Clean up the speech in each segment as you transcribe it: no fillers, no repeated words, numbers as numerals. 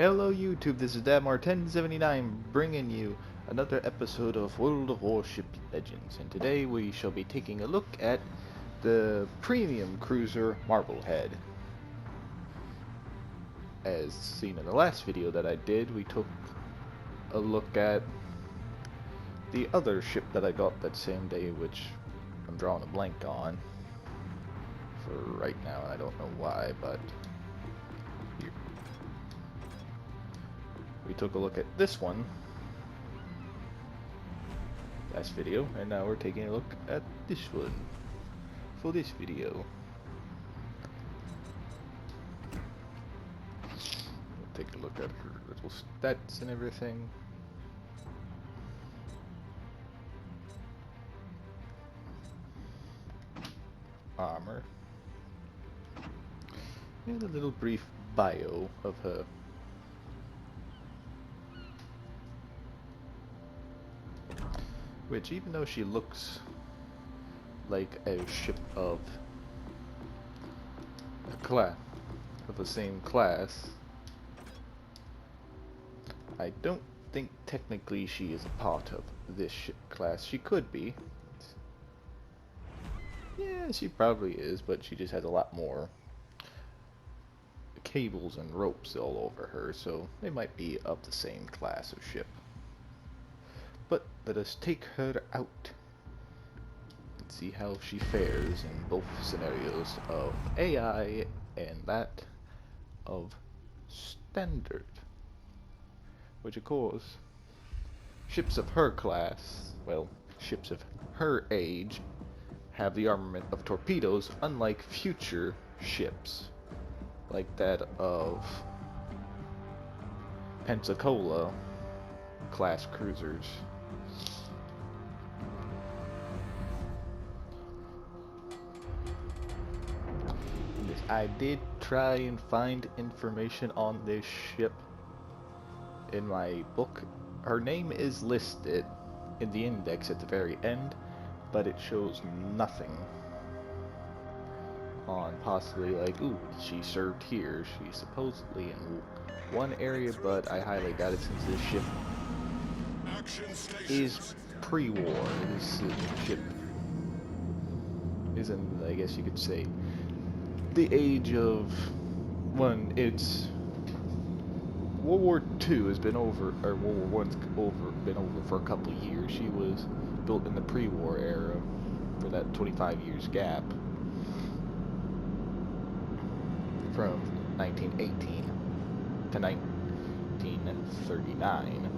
Hello YouTube, this is Dadmar1079 bringing you another episode of World of Warships Legends, and today we shall be taking a look at the premium cruiser Marblehead. As seen in the last video that I did, we took a look at the other ship that I got that same day, which I'm drawing a blank on for right now, and I don't know why, but here. We took a look at this one last video, and now we're taking a look at this one for this video. We'll take a look at her little stats and everything. Armor. And a little brief bio of her. Which, even though she looks like a ship of the same class, I don't think technically she is a part of this ship class. She could be. Yeah, she probably is, but she just has a lot more cables and ropes all over her, so they might be of the same class of ship. But let us take her out and see how she fares in both scenarios of AI and that of standard. Which, of course, ships of her class, well, ships of her age, have the armament of torpedoes, unlike future ships like that of Pensacola class cruisers. I did try and find information on this ship in my book. Her name is listed in the index at the very end, but it shows nothing on possibly like, ooh, she served here. She's supposedly in one area, but I highly doubt it since this ship is pre-war. This ship isn't, I guess you could say, the age of when it's World War II has been over, or World War I's been over for a couple of years. She was built in the pre-war era for that 25 years gap from 1918 to 1939.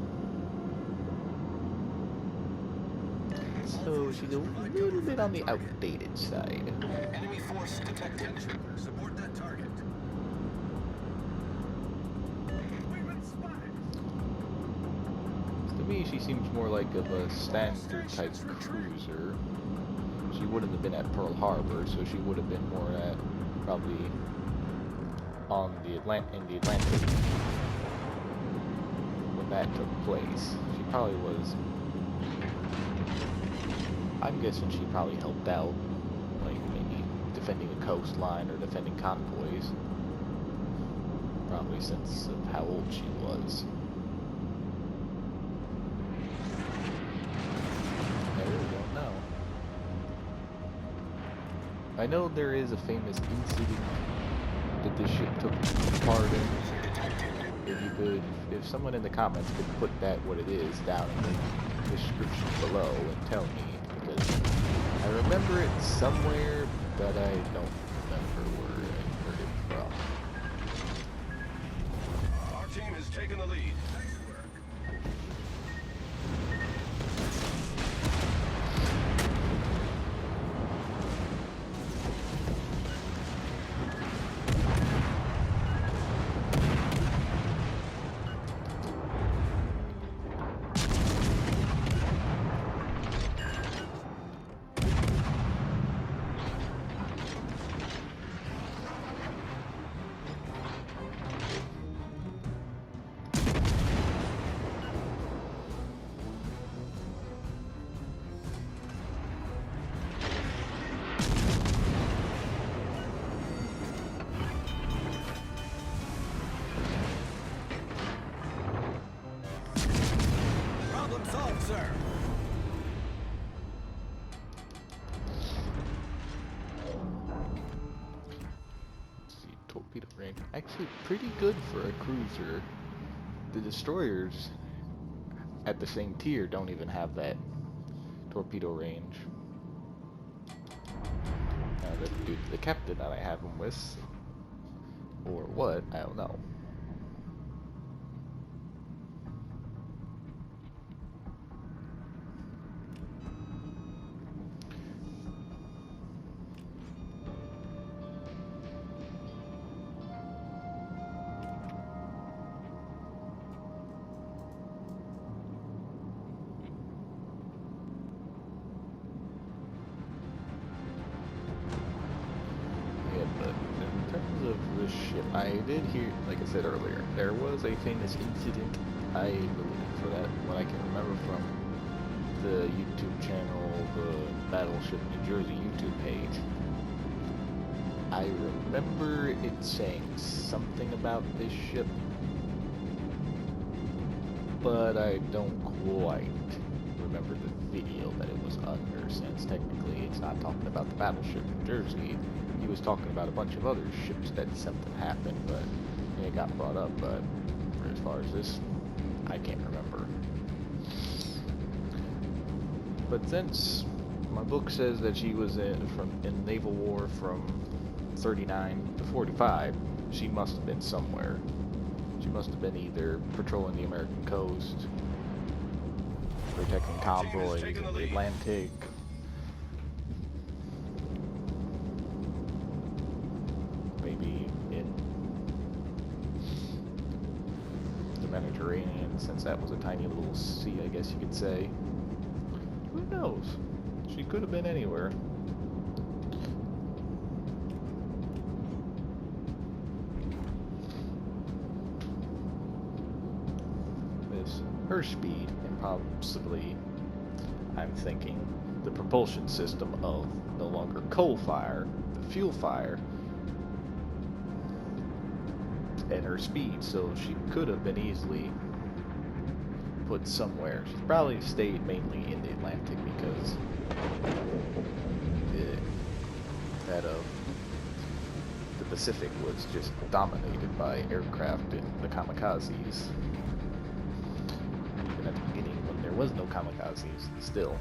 So she's a little bit on the outdated side. Enemy force detected. Support that target. To me, she seems more like of a standard type cruiser. She wouldn't have been at Pearl Harbor, so she would have been more at probably on the in the Atlantic when that took place. She probably was. I'm guessing she probably helped out, like maybe defending a coastline or defending convoys. Probably since of how old she was. I really don't know. I know there is a famous incident that this ship took part in. If someone in the comments could put that, what it is, down in the description below and tell me. I remember it somewhere, but I don't remember where I heard it from. Our team has taken the lead. Nice work. sir. Let's see, torpedo range. Actually, pretty good for a cruiser. The destroyers at the same tier don't even have that torpedo range. Now, that's due to the captain that I have him with. Or what, I don't know. Ship. I did hear, like I said earlier, there was a famous incident. I believe for that, what I can remember from the YouTube channel, the Battleship New Jersey YouTube page. I remember it saying something about this ship, but I don't quite remember the video that it was under, since technically it's not talking about the Battleship New Jersey. He was talking about a bunch of other ships that something happened, but it got brought up. But as far as this, I can't remember. But since my book says that she was in Naval War from 39 to 45, she must have been somewhere. She must have been either patrolling the American coast, protecting convoys in the Atlantic. Maybe in the Mediterranean, since that was a tiny little sea, I guess you could say. Who knows? She could have been anywhere. Her speed, and possibly, I'm thinking, the propulsion system of no longer coal fire, but fuel fire, and her speed, so she could have been easily put somewhere. She's probably stayed mainly in the Atlantic because the Pacific was just dominated by aircraft and the kamikazes. At the beginning, when there was no kamikazes, still,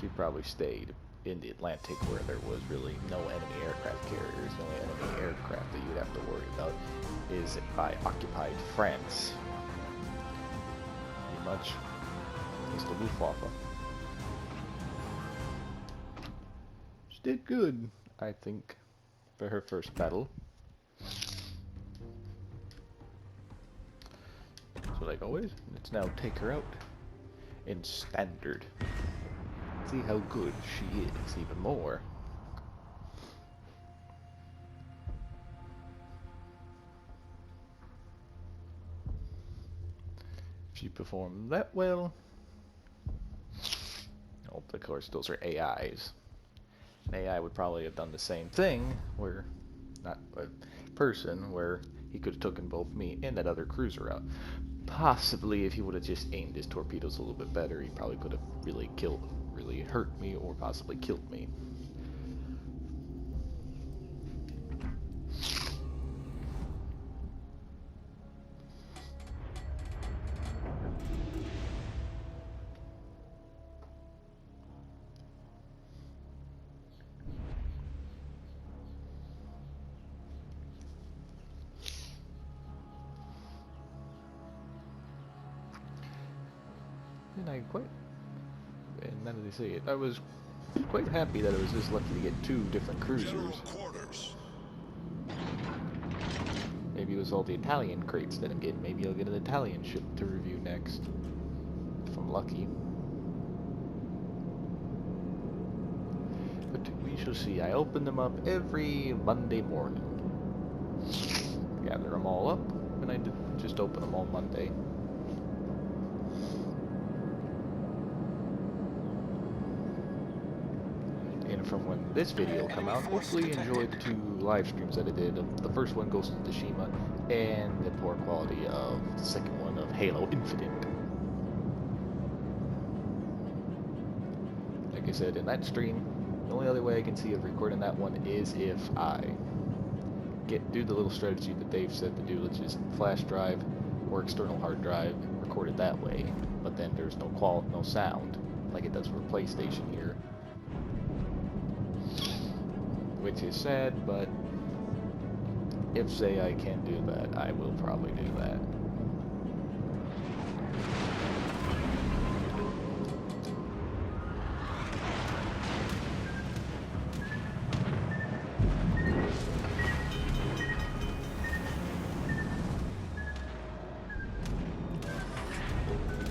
she probably stayed in the Atlantic, where there was really no enemy aircraft carriers. The only enemy aircraft that you would have to worry about is by occupied France. Pretty much, is the Luftwaffe. She did good, I think, for her first battle. So like always, let's now take her out in standard. See how good she is, even more. If she performed that well, well, of course those are AIs. An AI would probably have done the same thing, where, not a person, where he could have taken both me and that other cruiser out. Possibly, if he would have just aimed his torpedoes a little bit better, he probably could have really hurt me, or possibly killed me. And now that they say it, I was quite happy that I was just lucky to get 2 different cruisers. Maybe it was all the Italian crates that I'm getting. Maybe I'll get an Italian ship to review next, if I'm lucky. But we shall see. I open them up every Monday morning. Gather them all up, and I just open them all Monday. From when this video will come out, hopefully enjoy the 2 live streams that I did. The first one, Ghost of Tsushima, and the poor quality of the second one of Halo Infinite. like I said, in that stream, the only other way I can see of recording that one is if I do the little strategy that Dave said to do, which is flash drive or external hard drive, record it that way. But then there's no sound like it does for PlayStation here, which is sad. But if say I can do that, I will probably do that.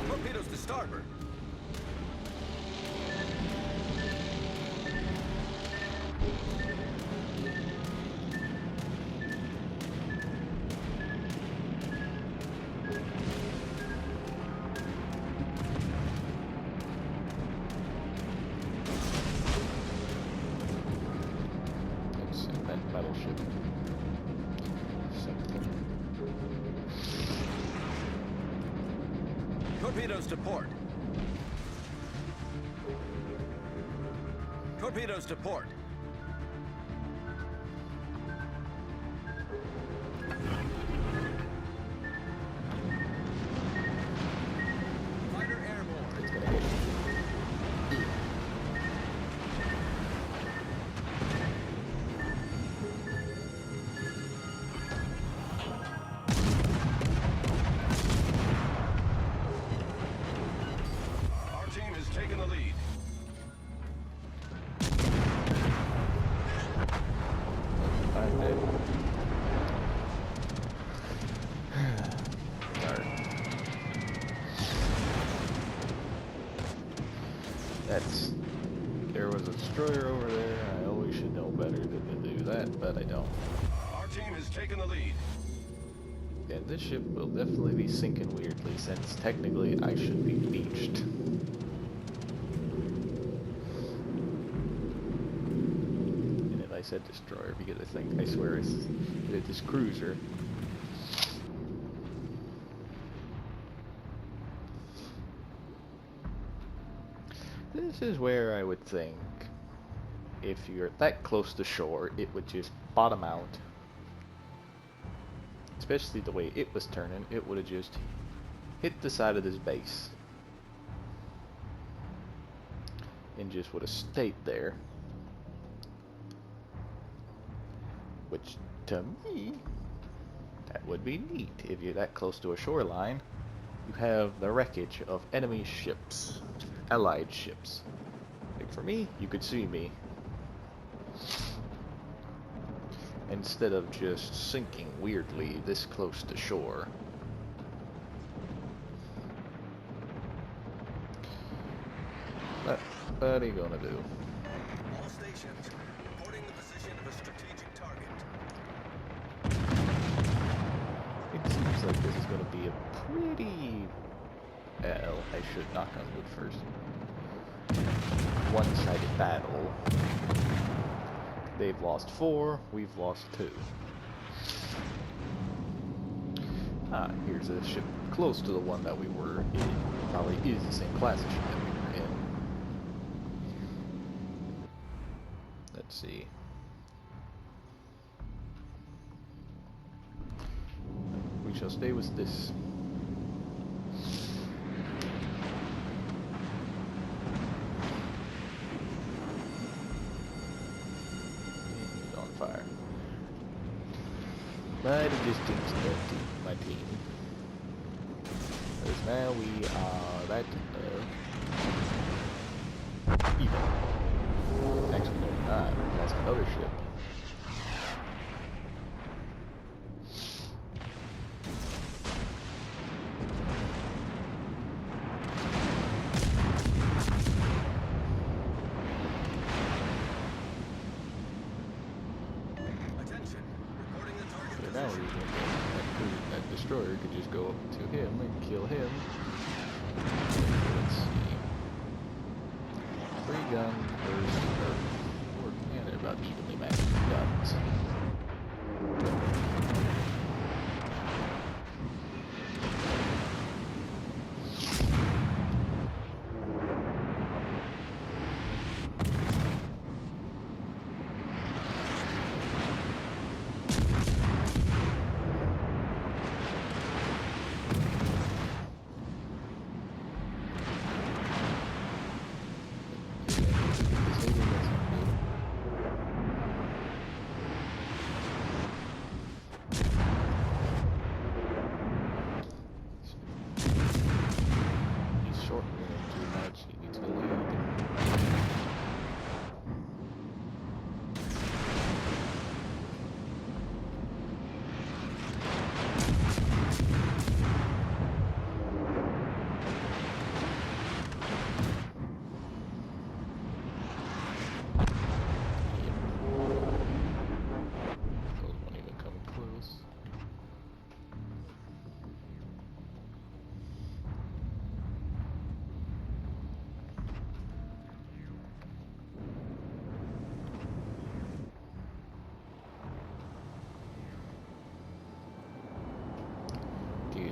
Torpedoes to starboard. Let's invent battleship. Something. Torpedoes to port. Torpedoes to port. Fighter airborne. It's gonna hit. Our team has taken the lead. I'm dead. Darn. There was a destroyer over there. I always should know better than to do that, but I don't. Our team has taken the lead. And this ship will definitely be sinking weirdly, since technically I should be beached. And if I said destroyer, because I swear it's this cruiser. This is where I would think, if you're that close to shore, it would just bottom out. Especially the way it was turning, it would have just hit the side of this base. And just would have stayed there. Which, to me, that would be neat. If you're that close to a shoreline, you have the wreckage of enemy ships. Allied ships. Like for me, you could see me. Instead of just sinking weirdly this close to shore. What are you gonna do? All stations reporting the position of a strategic target. It seems like this is gonna be a pretty... Well, I should knock on wood first. One-sided battle. They've lost 4, we've lost 2. Ah, here's a ship close to the one that we were in. Probably is the same class of ship that we were in. Let's see. We shall stay with this. Fire. But it just jinxed my team. Because now we are that even. Actually, no, we're not. We lost another ship. Now we're using that destroyer could just go up to him and kill him. Let's see. 3 guns versus 4. Yeah, they're about evenly matched guns.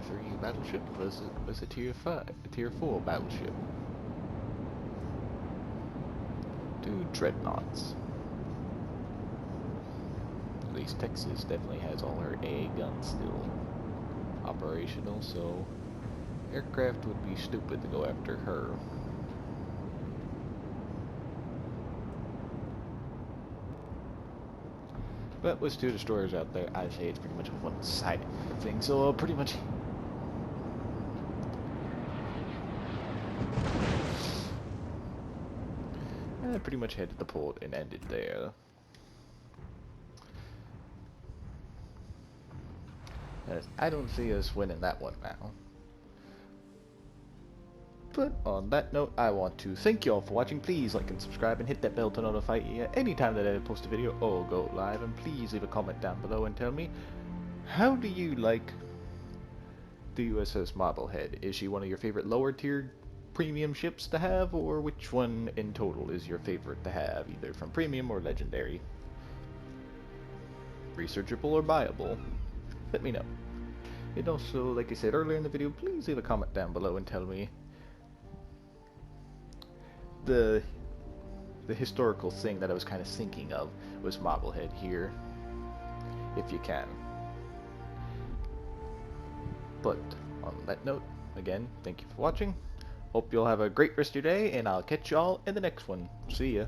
3 battleship was a tier 5, a tier 4 battleship. 2 dreadnoughts. At least Texas definitely has all her A guns still operational, so aircraft would be stupid to go after her. But with 2 destroyers out there, I say it's pretty much a one-sided thing, so I'll pretty much... I pretty much headed the port and ended there. As I don't see us winning that one now. But on that note, I want to thank you all for watching. Please like and subscribe and hit that bell to notify you anytime that I post a video or go live. And please leave a comment down below and tell me, how do you like the USS Marblehead? Is she one of your favorite lower tier premium ships to have, or which one in total is your favorite to have, either from premium or legendary? Researchable or buyable? Let me know. And also, like I said earlier in the video, please leave a comment down below and tell me the historical thing that I was kind of thinking of was Marblehead here, if you can. But on that note, again, thank you for watching. Hope you'll have a great rest of your day, and I'll catch y'all in the next one. See ya.